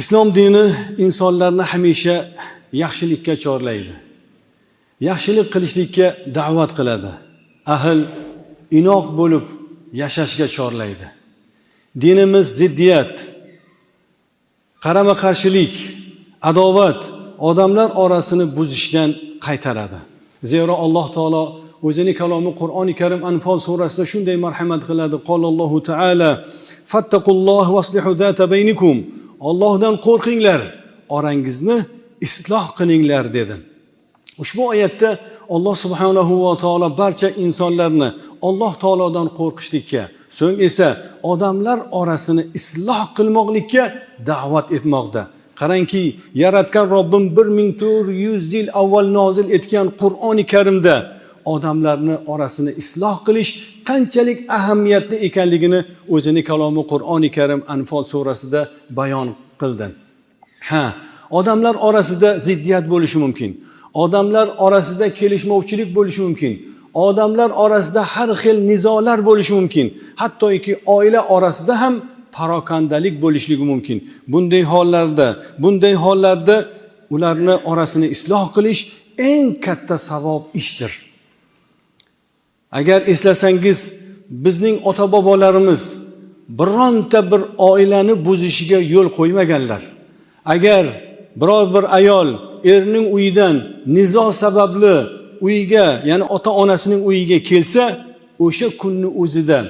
Islom dini insonlarni hamisha yaxshilikka chorlaydi. Yaxshilik qilishlikka da'vat qiladi. Ahil inoq bo'lib yashashga chorlaydi. Dinimiz ziddiyat, qarama-qarshilik, adovat, odamlar orasini buzishdan qaytaradi. Zero Alloh taolo o'zining kalomi Qur'oni Karim Anfal surasida shunday marhamat qiladi. Qollallohu taala fattaqulloh vaslihu zata baynikum. Allohdan qo'rqinglar, orangizni isloh qilinglar dedi. Ushbu oyatda Alloh subhanahu va taolo barcha insonlarni Alloh taolodan qo'rqishlikka, so'ng esa odamlar orasini isloh qilmoqlikka da'vat etmoqda. Qarangki, yaratgan Robbim 1400 yil avval nozil etgan Qur'oni Karimda odamlarni orasini isloh qilish qanchalik ahamiyatli ekanligini o'zining kalomi Qur'oni Karim Anfal surasida bayon qildi. Odamlar orasida ziddiyat bo'lishi mumkin. Odamlar orasida kelishmovchilik bo'lishi mumkin. Odamlar orasida har xil nizolar bo'lishi mumkin. Hattoki oila orasida ham parokandalik bo'lishligi mumkin. Bunday hollarda ularni orasini isloh qilish eng katta savob ishdir. Agar eslasangiz, bizning ota-bobolarimiz bironta bir oilani buzishiga yo'l qo'ymaganlar. Agar biror bir ayol erning uyidan nizo sababli uyiga, ya'ni ota-onasining uyiga kelsa, o'sha kunni o'zida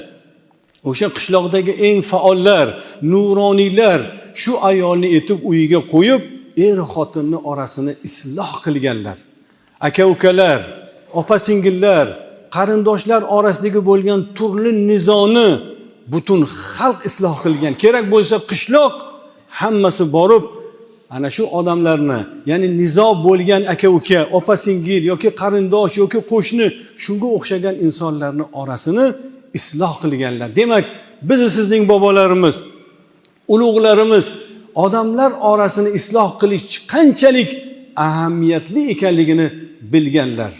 o'sha qishloqdagi eng faollar, nuroniylar shu ayolni etib uyiga qo'yib, er-xotinning orasini isloh qilganlar. Aka-ukalar, opa-singillar, qarindoshlar orasidagi bo'lgan turli nizoni butun xalq isloh qilgan. Kerak bo'lsa qishloq hammasi borib ana shu odamlarni, ya'ni nizo bo'lgan aka-uka, opa-singil yoki qarindosh yoki qo'shni, shunga o'xshagan insonlarni orasini isloh qilganlar. Demak, biz sizning bobolarimiz, ulug'larimiz odamlar orasini isloh qilish qanchalik ahamiyatli ekanligini bilganlar.